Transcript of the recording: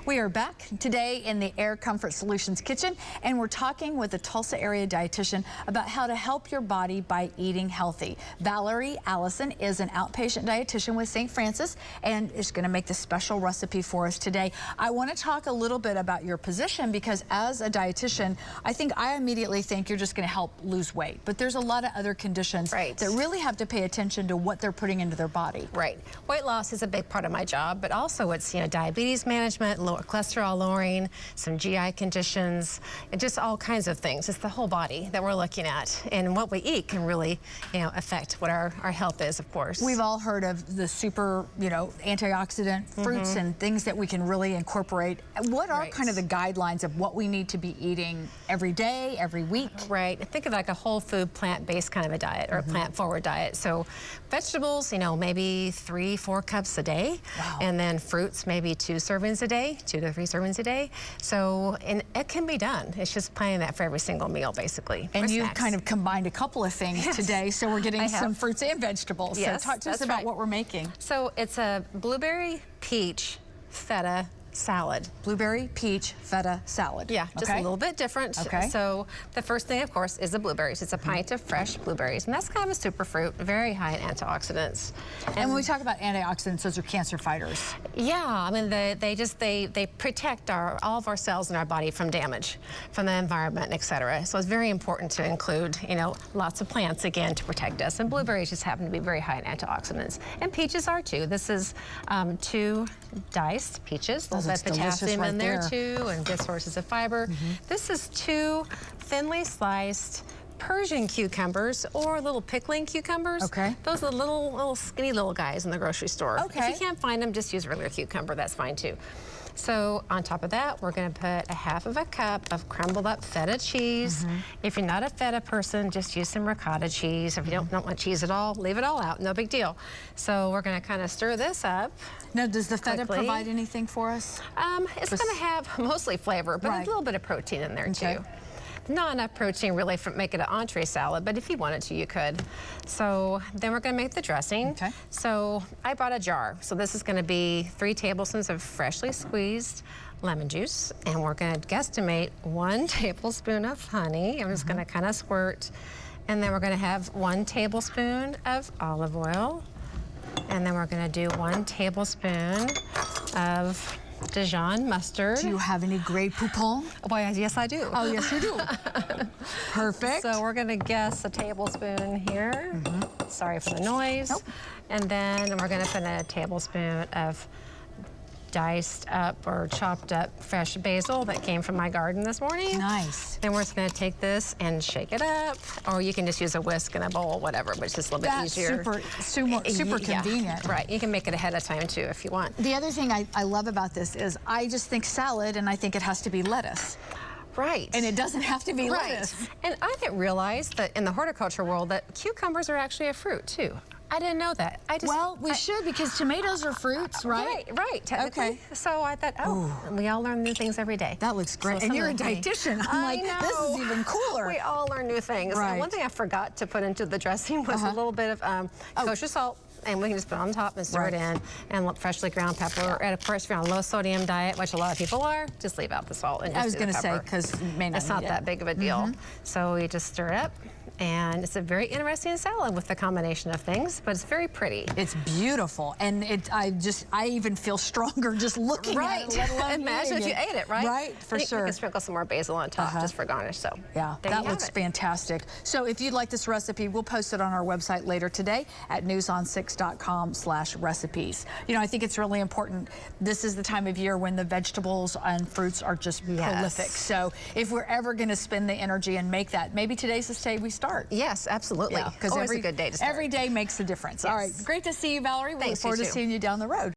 We are back today in the Air Comfort Solutions kitchen, and we're talking with a Tulsa-area dietitian about how to help your body by eating healthy. Valerie Allision is an outpatient dietitian with St. Francis and is going to make this special recipe for us today. I want to talk a little bit about your position because as a dietitian, I immediately think you're just going to help lose weight, but there's a lot of other conditions that really have to pay attention to what they're putting into their body. Right. Weight loss is a big part of my job, but also it's, diabetes management, cholesterol lowering, some GI conditions, and just all kinds of things. It's the whole body that we're looking at, and what we eat can really, affect what our health is, of course. We've all heard of the super, antioxidant fruits and things that we can really incorporate. What are kind of the guidelines of what we need to be eating every day, every week? Right. Think of like a whole food, plant-based kind of a diet or a plant-forward diet. So vegetables, maybe 3-4 cups a day, and then fruits, maybe 2 servings a day, 2 to 3 servings a day. So, and it can be done. It's just planning that for every single meal, basically. And you kind of combined a couple of things today, so we're getting some fruits and vegetables. Yes, so talk to us about what we're making. So it's a blueberry, peach, feta salad. Blueberry, peach, feta salad. Yeah, just a little bit different. Okay. So the first thing, of course, is the blueberries. It's a pint of fresh blueberries, and that's kind of a superfruit, very high in antioxidants. And when we talk about antioxidants, those are cancer fighters. Yeah, I mean, they protect all of our cells in our body from damage, from the environment, etc. So it's very important to include, lots of plants, again, to protect us. And blueberries just happen to be very high in antioxidants. And peaches are too. This is 2 diced peaches. A little bit of potassium in there too, and good sources of fiber. This is 2 thinly sliced Persian cucumbers or little pickling cucumbers. Okay. Those are the little skinny little guys in the grocery store. Okay. If you can't find them, just use regular cucumber. That's fine too. So on top of that, we're going to put a half of a cup of crumbled up feta cheese. If you're not a feta person, just use some ricotta cheese. If you don't want cheese at all, leave it all out. No big deal. So we're going to kind of stir this up. Now, does the feta provide anything for us? It's going to have mostly flavor, but a little bit of protein in there too. Not enough protein really for make it an entree salad, but if you wanted to, you could. So then we're going to make the dressing. So I brought a jar. So this is going to be 3 tablespoons of freshly squeezed lemon juice, and we're going to guesstimate 1 tablespoon of honey. I'm just going to kind of squirt, and then we're going to have 1 tablespoon of olive oil, and then we're going to do 1 tablespoon of Dijon mustard. Do you have any Grey Poupon? Well, yes, I do. Oh, yes, you do. Perfect. So we're going to guess a tablespoon here. Sorry for the noise. And then we're going to put in a tablespoon of diced up or chopped up fresh basil that came from my garden this morning. Nice. Then we're just going to take this and shake it up, or you can just use a whisk in a bowl, whatever, but it's just a little bit easier. Super convenient. Right. You can make it ahead of time too if you want. The other thing I love about this is I just think salad, and I think it has to be lettuce. Right. And it doesn't have to be lettuce. And I didn't realize that in the horticulture world that cucumbers are actually a fruit too. I didn't know that. Well, we should, because tomatoes are fruits, right? Right, technically. Okay. So I thought, we all learn new things every day. That looks great. And you're a dietitian. I'm like, this is even cooler. We all learn new things. Right. And one thing I forgot to put into the dressing was a little bit of kosher salt. And we can just put it on top and stir it in, and freshly ground pepper. And of course, if you're on a low sodium diet, which a lot of people are, just leave out the salt and just I was going to say, because it's not that big of a deal. So you just stir it up, and it's a very interesting salad with the combination of things, but it's very pretty. It's beautiful, and I even feel stronger just looking at it. Let alone imagine if you ate it, right? Right, for sure. You can sprinkle some more basil on top just for garnish. So yeah, that looks fantastic. So if you'd like this recipe, we'll post it on our website later today at newson6.com/recipes. I think it's really important. This is the time of year when the vegetables and fruits are just prolific. So if we're ever going to spend the energy and make that, maybe today's the day we start. Yes, absolutely. Because always a good day to start. Every day makes a difference. All right, great to see you, Valerie. We look forward to seeing you down the road.